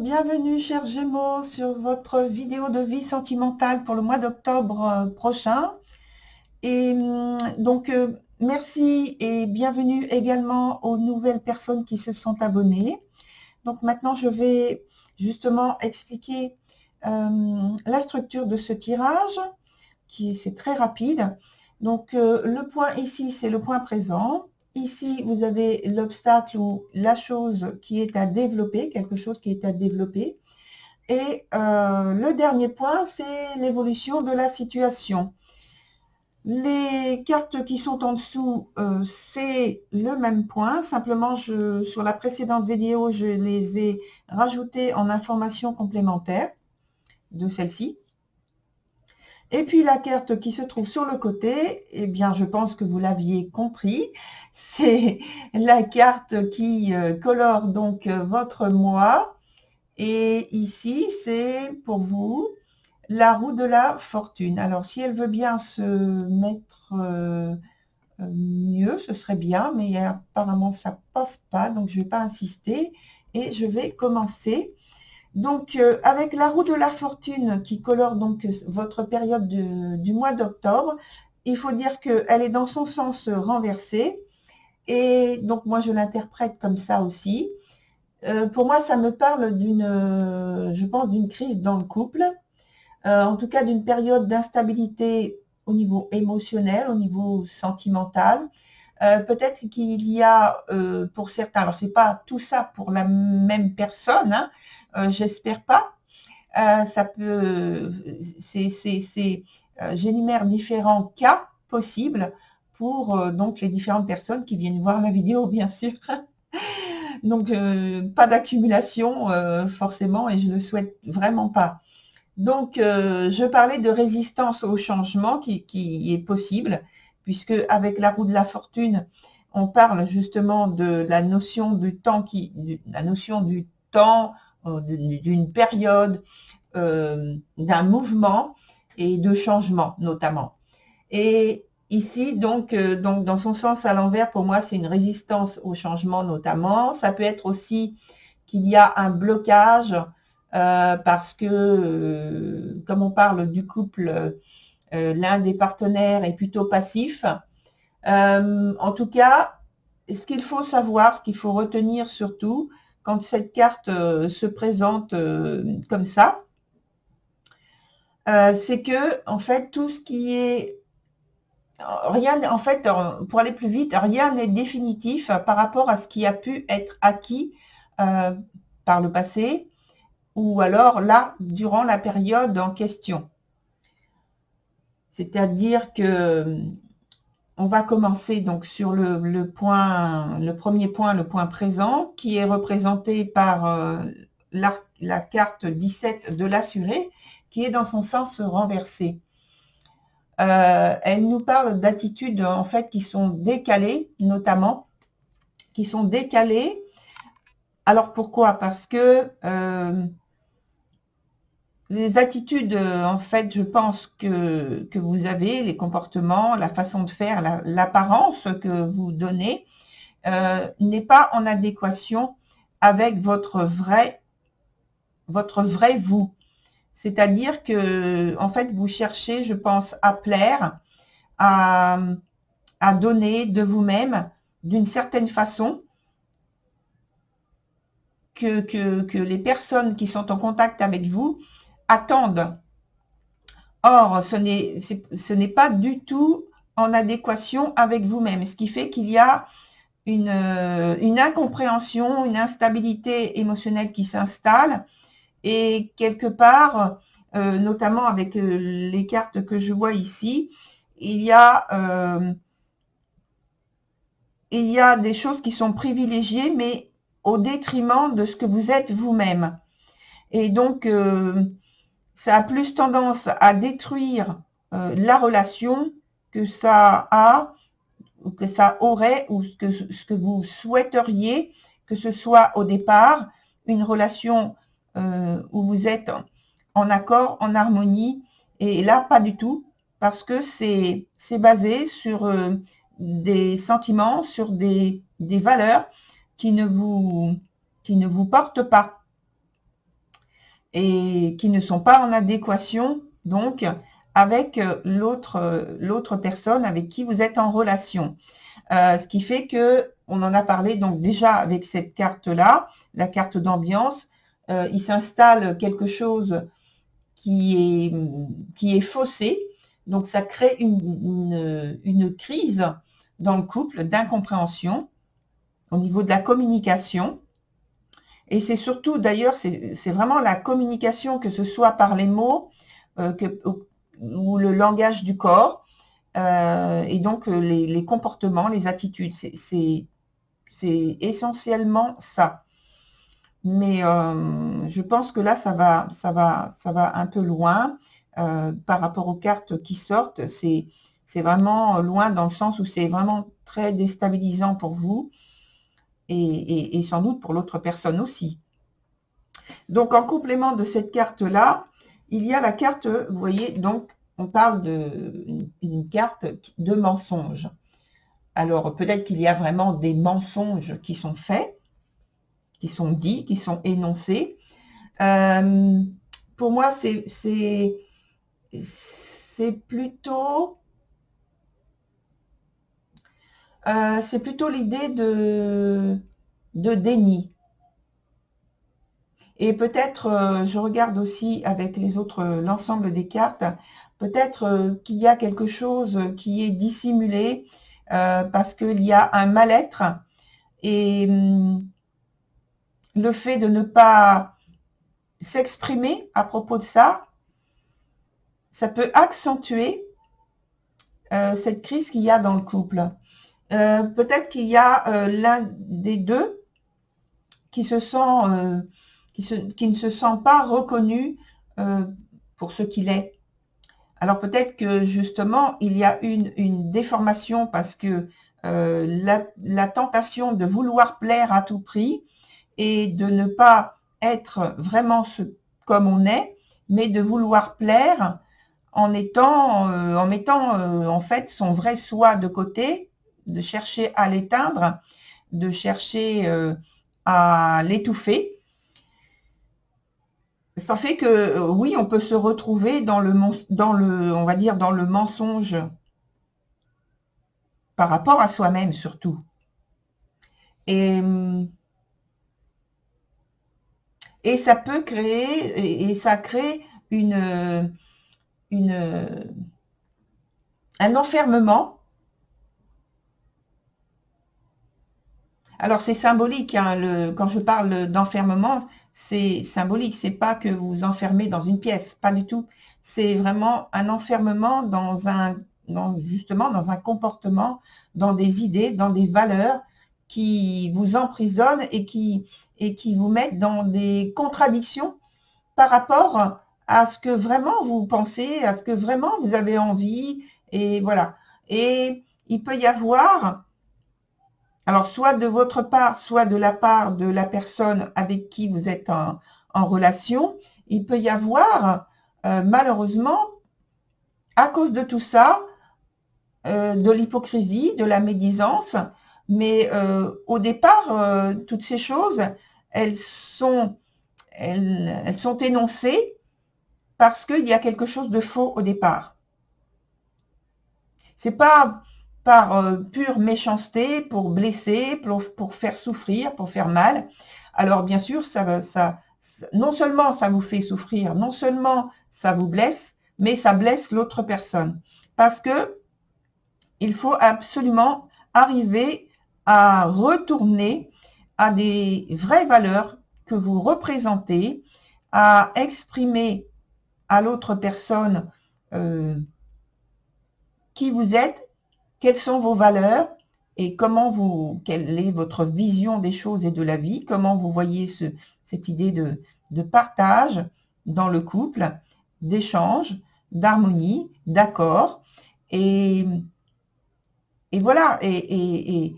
bienvenue chers Gémeaux sur votre vidéo de vie sentimentale pour le mois d'octobre prochain. Et merci et bienvenue également aux nouvelles personnes qui se sont abonnées. Donc maintenant, je vais justement expliquer la structure de ce tirage, c'est très rapide. Donc le point ici, c'est le point présent. Ici, vous avez l'obstacle ou la chose qui est à développer, quelque chose qui est à développer. Et le dernier point, c'est l'évolution de la situation. Les cartes qui sont en dessous, c'est le même point. Simplement, sur la précédente vidéo, je les ai rajoutées en informations complémentaires de celle-ci. Et puis la carte qui se trouve sur le côté, eh bien je pense que vous l'aviez compris, c'est la carte qui colore donc votre mois. Et ici, c'est pour vous la roue de la fortune. Alors si elle veut bien se mettre mieux, ce serait bien, mais apparemment ça passe pas, donc je ne vais pas insister et je vais commencer. Donc, avec la roue de la fortune qui colore donc votre période du mois d'octobre, il faut dire qu'elle est dans son sens renversé. Et donc, moi, je l'interprète comme ça aussi. Pour moi, ça me parle je pense, d'une crise dans le couple. En tout cas, d'une période d'instabilité au niveau émotionnel, au niveau sentimental. Peut-être qu'il y a pour certains, alors c'est pas tout ça pour la même personne, hein, j'espère pas. Ça peut, j'énumère différents cas possibles pour donc les différentes personnes qui viennent voir la vidéo, bien sûr. Donc pas d'accumulation forcément, et je ne souhaite vraiment pas. Donc je parlais de résistance au changement qui est possible, puisque avec la roue de la fortune, on parle justement de la notion du temps, d'une période, d'un mouvement et de changement notamment. Et ici, donc dans son sens à l'envers, pour moi, c'est une résistance au changement notamment. Ça peut être aussi qu'il y a un blocage parce que, comme on parle du couple, l'un des partenaires est plutôt passif. En tout cas, ce qu'il faut savoir, ce qu'il faut retenir surtout, quand cette carte se présente comme ça, c'est que, en fait, tout ce qui est rien, en fait, pour aller plus vite, rien n'est définitif par rapport à ce qui a pu être acquis par le passé, ou alors là, durant la période en question. C'est-à-dire que on va commencer donc sur le premier point, le point présent, qui est représenté par la carte 17 de l'assuré, qui est dans son sens renversé. Elle nous parle d'attitudes en fait qui sont décalées, notamment, qui sont décalées. Alors pourquoi? Parce que les attitudes, en fait, je pense que vous avez, les comportements, la façon de faire, l'apparence que vous donnez, n'est pas en adéquation avec votre vrai vous. C'est-à-dire que, en fait, vous cherchez, je pense, à plaire, à donner de d'une certaine façon que les personnes qui sont en contact avec vous attendent. Or, ce n'est pas du tout en adéquation avec vous-même, ce qui fait qu'il y a une incompréhension, une instabilité émotionnelle qui s'installe, et quelque part, notamment avec les cartes que je vois ici, il y a des choses qui sont privilégiées, mais au détriment de ce que vous êtes vous-même. Et donc, ça a plus tendance à détruire la relation que ça a, ou que ça aurait, ou ce que vous souhaiteriez, que ce soit au départ une relation où vous êtes en accord, en harmonie, et là, pas du tout, parce que c'est basé sur des sentiments, sur des valeurs qui ne vous portent pas. et qui ne sont pas en adéquation donc avec l'autre personne avec qui vous êtes en relation. Ce qui fait que, on en a parlé donc déjà avec cette carte-là, la carte d'ambiance, il s'installe quelque chose qui est faussé, donc ça crée une crise dans le couple d'incompréhension au niveau de la communication. Et c'est surtout, d'ailleurs, c'est vraiment la communication, que ce soit par les mots ou le langage du corps, et donc les comportements, les attitudes. C'est essentiellement ça. Mais je pense que là, ça va un peu loin par rapport aux cartes qui sortent. C'est vraiment loin dans le sens où c'est vraiment très déstabilisant pour vous et sans doute pour l'autre personne aussi. Donc, en complément de cette carte-là, il y a la carte, vous voyez, donc on parle d'une carte de mensonge. Alors, peut-être qu'il y a vraiment des mensonges qui sont faits, qui sont dits, qui sont énoncés. Pour moi, c'est plutôt l'idée de déni. Et peut-être, je regarde aussi avec les autres, l'ensemble des cartes, peut-être qu'il y a quelque chose qui est dissimulé parce qu'il y a un mal-être et le fait de ne pas s'exprimer à propos de ça, ça peut accentuer cette crise qu'il y a dans le couple. Peut-être qu'il y a l'un des deux qui se sent qui ne se sent pas reconnu pour ce qu'il est. Alors peut-être que justement il y a une déformation parce que la tentation de vouloir plaire à tout prix et de ne pas être vraiment comme on est, mais de vouloir plaire en mettant en fait son vrai soi de côté, de chercher à l'éteindre, de chercher à l'étouffer. Ça fait que oui, on peut se retrouver dans on va dire dans le mensonge par rapport à soi-même surtout. Et ça peut créer, et ça crée un enfermement. Alors c'est symbolique, hein, quand je parle d'enfermement, c'est symbolique, c'est pas que vous vous enfermez dans une pièce, pas du tout. C'est vraiment un enfermement justement dans un comportement, dans des idées, dans des valeurs qui vous emprisonnent et qui vous mettent dans des contradictions par rapport à ce que vraiment vous pensez, à ce que vraiment vous avez envie, et voilà. Et il peut y avoir, alors soit de votre part, soit de la part de la personne avec qui vous êtes en relation, il peut y avoir malheureusement, à cause de tout ça, de l'hypocrisie, de la médisance, mais au départ, toutes ces choses, elles sont énoncées parce qu'il y a quelque chose de faux au départ. C'est pas par pure méchanceté, pour blesser, pour faire souffrir, pour faire mal. Alors bien sûr, non seulement ça vous fait souffrir, non seulement ça vous blesse, mais ça blesse l'autre personne. Parce que il faut absolument arriver à retourner à des vraies valeurs que vous représentez, à exprimer à l'autre personne qui vous êtes, quelles sont vos valeurs et quelle est votre vision des choses et de la vie, comment vous voyez cette idée de partage dans le couple, d'échange, d'harmonie, d'accord. Et voilà, et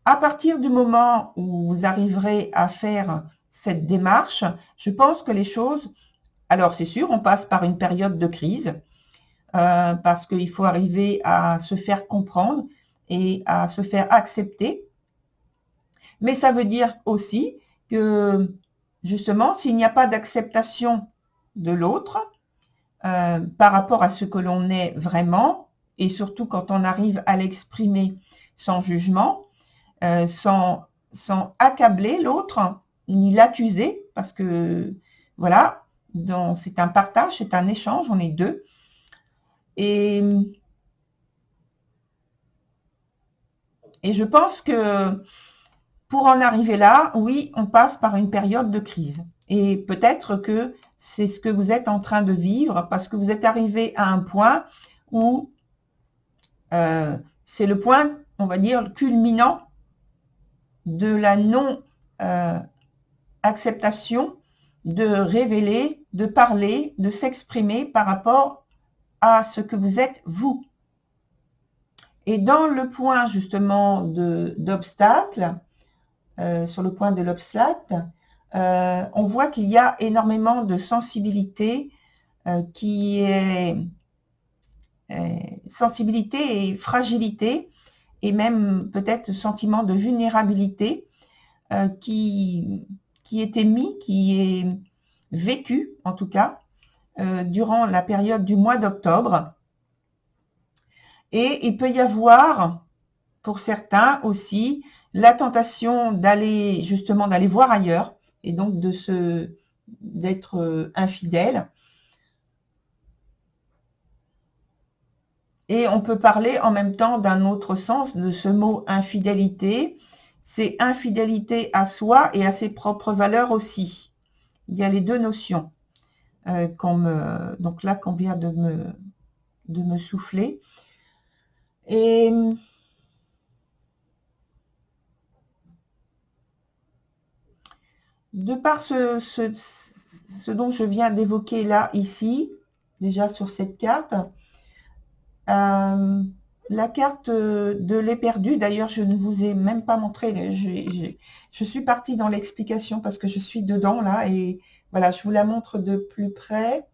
à partir du moment où vous arriverez à faire cette démarche, je pense que les choses, alors c'est sûr, on passe par une période de crise, parce qu'il faut arriver à se faire comprendre et à se faire accepter. Mais ça veut dire aussi que, justement, s'il n'y a pas d'acceptation de l'autre par rapport à ce que l'on est vraiment, et surtout quand on arrive à l'exprimer sans jugement, sans accabler l'autre, ni l'accuser, parce que voilà, c'est un partage, c'est un échange, on est deux. Et je pense que pour en arriver là, oui, on passe par une période de crise. Et peut-être que c'est ce que vous êtes en train de vivre, parce que vous êtes arrivé à un point où c'est le point, on va dire, culminant de la non-acceptation de révéler, de parler, de s'exprimer par rapport à ce que vous êtes vous. Et dans le point justement d'obstacle, sur le point de l'obstacle, on voit qu'il y a énormément de sensibilité qui est sensibilité et fragilité, et même peut-être sentiment de vulnérabilité qui est émis, qui est vécu en tout cas durant la période du mois d'octobre. Et il peut y avoir pour certains aussi la tentation d'aller justement d'aller voir ailleurs, et donc d'être infidèle. Et on peut parler en même temps d'un autre sens de ce mot infidélité. C'est infidélité à soi et à ses propres valeurs aussi. Il y a les deux notions donc là qu'on vient de me souffler. Et de par ce dont je viens d'évoquer là, ici, déjà sur cette carte, la carte de l'éperdu, d'ailleurs je ne vous ai même pas montré, je suis partie dans l'explication parce que je suis dedans là, et voilà, je vous la montre de plus près.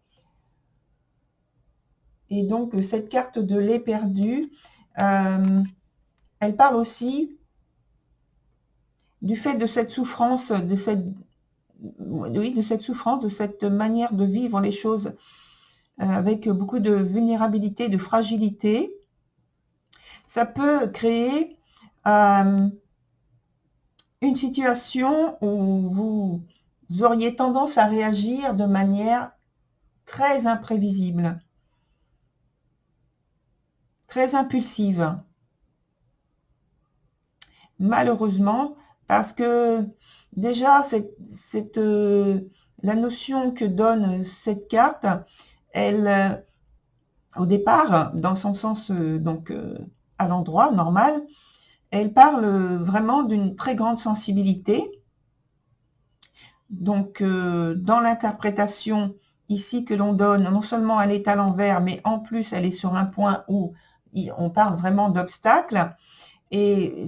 Et donc cette carte de l'éperdu, elle parle aussi du fait de cette souffrance, de cette souffrance, de cette manière de vivre les choses avec beaucoup de vulnérabilité, de fragilité. Ça peut créer une situation où vous auriez tendance à réagir de manière très imprévisible, très impulsive. Malheureusement, parce que déjà, la notion que donne cette carte, elle, au départ, dans son sens à l'endroit normal, elle parle vraiment d'une très grande sensibilité. Donc, dans l'interprétation ici que l'on donne, non seulement elle est à l'envers, mais en plus elle est sur un point où on parle vraiment d'obstacle, et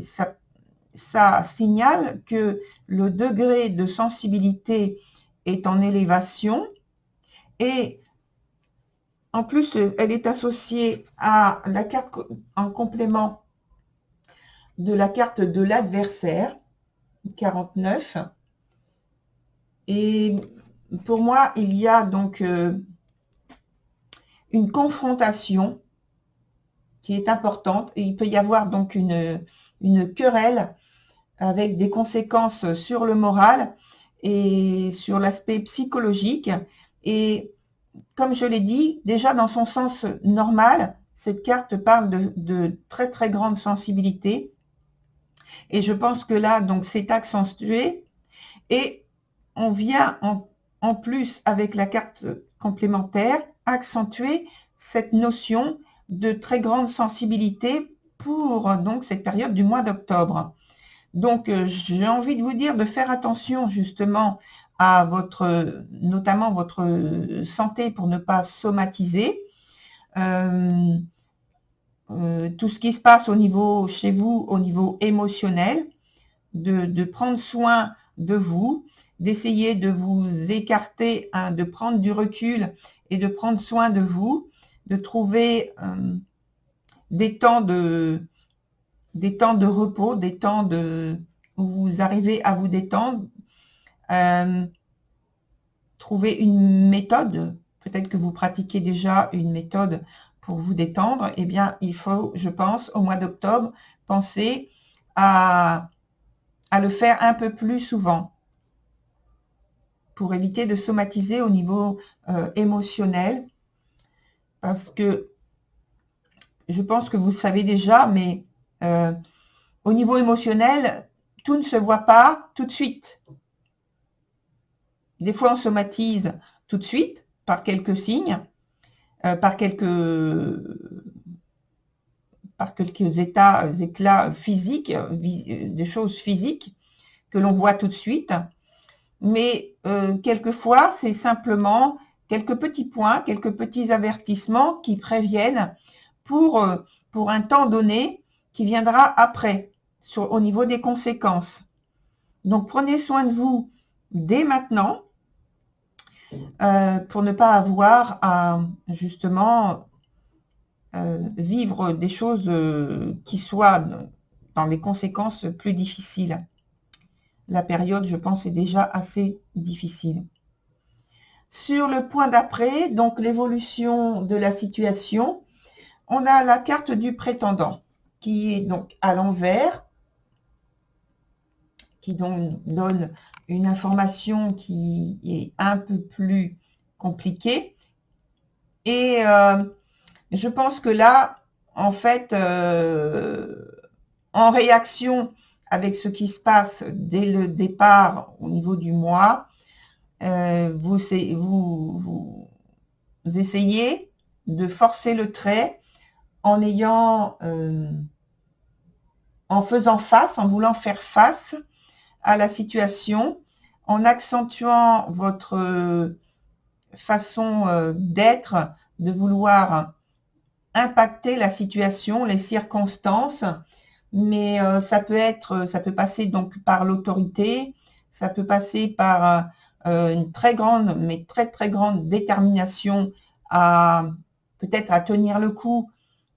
ça signale que le degré de sensibilité est en élévation, et en plus elle est associée à la carte en complément de la carte de l'adversaire, 49. Et pour moi, il y a donc une confrontation qui est importante, et il peut y avoir donc une querelle avec des conséquences sur le moral et sur l'aspect psychologique. Et comme je l'ai dit, déjà dans son sens normal, cette carte parle de très très grande sensibilité. Et je pense que là, donc, c'est accentué. Et on vient en plus, avec la carte complémentaire, accentuer cette notion de très grande sensibilité pour donc cette période du mois d'octobre. Donc, j'ai envie de vous dire de faire attention justement à notamment votre santé, pour ne pas somatiser. Tout ce qui se passe chez vous, au niveau émotionnel, de prendre soin de vous, d'essayer de vous écarter, de prendre du recul et de prendre soin de vous, de trouver des temps de repos, des temps où vous arrivez à vous détendre, trouver une méthode, peut-être que vous pratiquez déjà une méthode pour vous détendre, eh bien, il faut, je pense, au mois d'octobre, penser à le faire un peu plus souvent pour éviter de somatiser au niveau émotionnel, parce que je pense que vous le savez déjà, mais au niveau émotionnel, tout ne se voit pas tout de suite. Des fois, on somatise tout de suite par quelques signes, par quelques éclats physiques, des choses physiques que l'on voit tout de suite. Mais quelquefois, c'est simplement quelques petits points, quelques petits avertissements qui préviennent pour un temps donné qui viendra après, au niveau des conséquences. Donc, prenez soin de vous dès maintenant pour ne pas avoir à, justement, vivre des choses qui soient dans des conséquences plus difficiles. La période, je pense, est déjà assez difficile. Sur le point d'après, donc l'évolution de la situation, on a la carte du prétendant qui est donc à l'envers, qui donc donne une information qui est un peu plus compliquée. Et je pense que là, en fait, en réaction avec ce qui se passe dès le départ au niveau du mois, vous essayez de forcer le trait en faisant face, en voulant faire face à la situation, en accentuant votre façon d'être, de vouloir impacter la situation, les circonstances, mais ça peut passer donc par l'autorité, ça peut passer par une très grande, mais très très grande détermination à peut-être à tenir le coup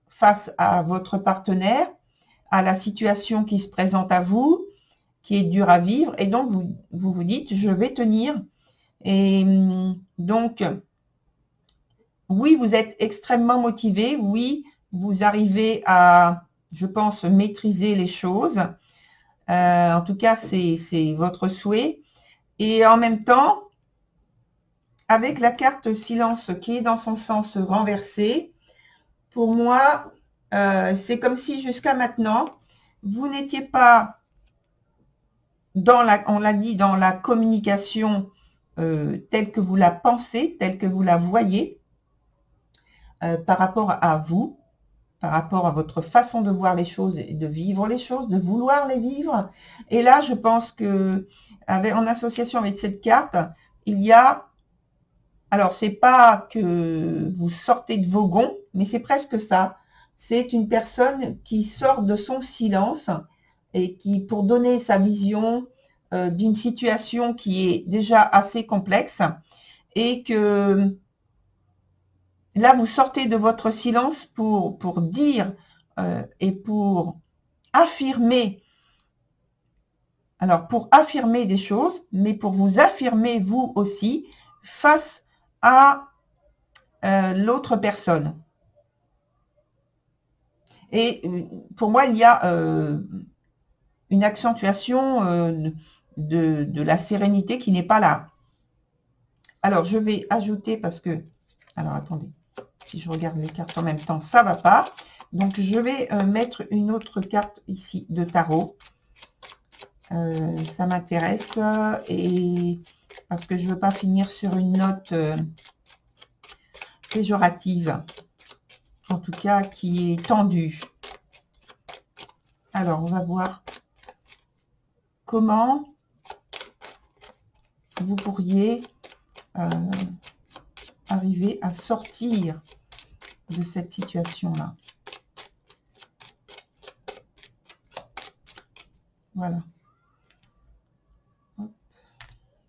face à votre partenaire, à la situation qui se présente à vous, qui est dure à vivre, et donc vous dites je vais tenir. Et donc oui, vous êtes extrêmement motivé, oui, vous arrivez à, je pense, maîtriser les choses. En tout cas, c'est votre souhait. Et en même temps, avec la carte silence qui est dans son sens renversé, pour moi, c'est comme si jusqu'à maintenant, vous n'étiez pas on l'a dit, dans la communication telle que vous la pensez, telle que vous la voyez, par rapport à vous, par rapport à votre façon de voir les choses et de vivre les choses, de vouloir les vivre. Et là, je pense que en association avec cette carte, il y a, alors c'est pas que vous sortez de vos gonds, mais c'est presque ça. C'est une personne qui sort de son silence et qui, pour donner sa vision d'une situation qui est déjà assez complexe, et que là, vous sortez de votre silence pour dire et pour affirmer, alors pour affirmer des choses, mais pour vous affirmer vous aussi face à l'autre personne. Et pour moi, il y a une accentuation de la sérénité qui n'est pas là. Alors, je vais ajouter parce que... Alors, attendez. Si je regarde les cartes en même temps, ça ne va pas. Donc, je vais mettre une autre carte ici de tarot. Ça m'intéresse et parce que je ne veux pas finir sur une note péjorative. En tout cas, qui est tendue. Alors, on va voir comment vous pourriez arriver à sortir de cette situation-là. Voilà. Hop.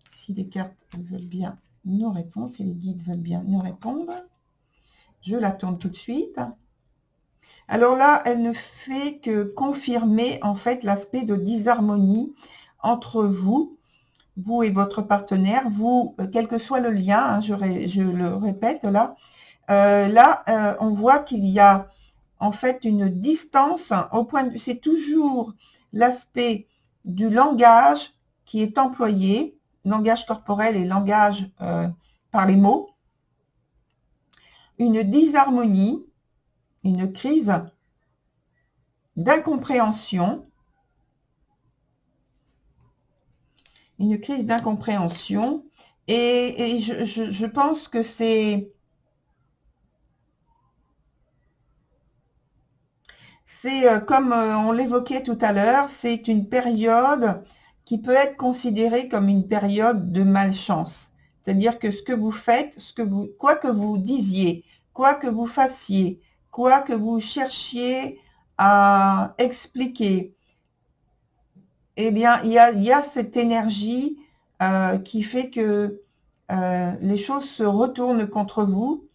Si les cartes veulent bien nous répondre, si les guides veulent bien nous répondre, je la tourne tout de suite. Alors là, elle ne fait que confirmer en fait l'aspect de disharmonie entre vous vous et votre partenaire, vous, quel que soit le lien, hein, je le répète là, on voit qu'il y a en fait une distance au point de, c'est toujours l'aspect du langage qui est employé, langage corporel et langage par les mots, une disharmonie, une crise d'incompréhension, et je pense que c'est comme on l'évoquait tout à l'heure, c'est une période qui peut être considérée comme une période de malchance. C'est-à-dire que ce que vous faites, quoi que vous disiez, quoi que vous fassiez, quoi que vous cherchiez à expliquer, eh bien, il y a cette énergie qui fait que les choses se retournent contre vous,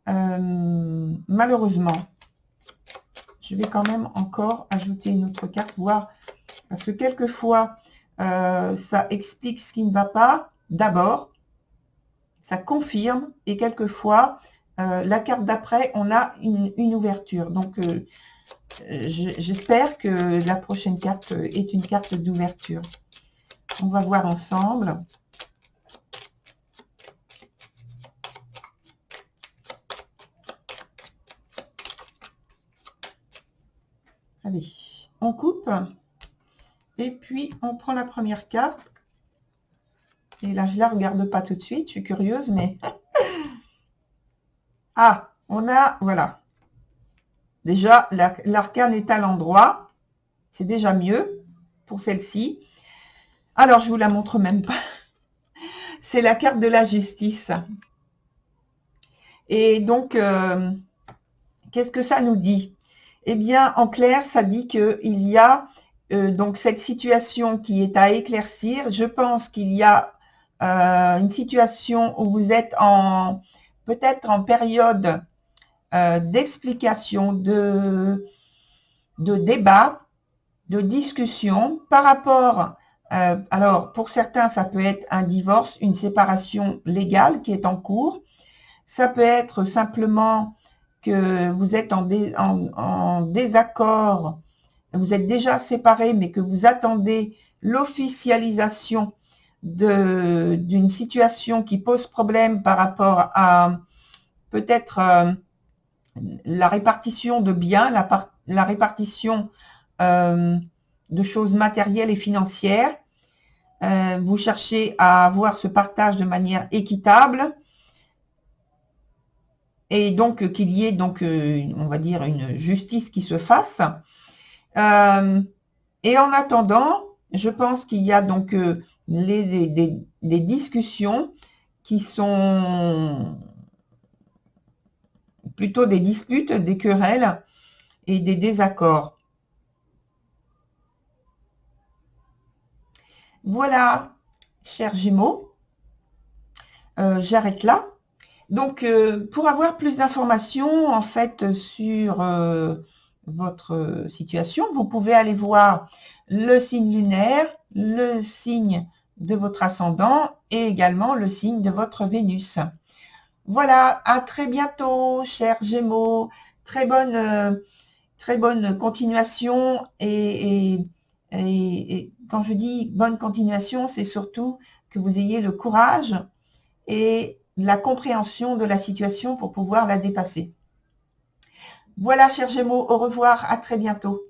malheureusement. Je vais quand même encore ajouter une autre carte, voir, parce que quelquefois, ça explique ce qui ne va pas, d'abord, ça confirme, et quelquefois, la carte d'après, on a une ouverture. Donc, j'espère que la prochaine carte est une carte d'ouverture. On va voir ensemble. Allez, on coupe. Et puis, on prend la première carte. Et là, je ne la regarde pas tout de suite. Je suis curieuse, mais... Ah, on a... Voilà. Déjà, l'arcane est à l'endroit. C'est déjà mieux pour celle-ci. Alors, je vous la montre même pas. C'est la carte de la justice. Et donc, qu'est-ce que ça nous dit? Eh bien, en clair, ça dit qu'il y a donc cette situation qui est à éclaircir. Je pense qu'il y a une situation où vous êtes peut-être en période d'explication, de débat, de discussion par rapport, alors pour certains ça peut être un divorce, une séparation légale qui est en cours, ça peut être simplement que vous êtes en désaccord, vous êtes déjà séparés mais que vous attendez l'officialisation d'une situation qui pose problème par rapport à peut-être la répartition de biens, la répartition de choses matérielles et financières. Vous cherchez à avoir ce partage de manière équitable et donc qu'il y ait donc on va dire une justice qui se fasse. Et en attendant, je pense qu'il y a donc des discussions qui sont plutôt des disputes, des querelles et des désaccords. Voilà, chers Gémeaux, j'arrête là. Donc, pour avoir plus d'informations en fait sur votre situation, vous pouvez aller voir le signe lunaire, le signe de votre ascendant et également le signe de votre Vénus. Voilà, à très bientôt, chers Gémeaux. Très bonne continuation et quand je dis bonne continuation, c'est surtout que vous ayez le courage et la compréhension de la situation pour pouvoir la dépasser. Voilà, chers Gémeaux, au revoir, à très bientôt.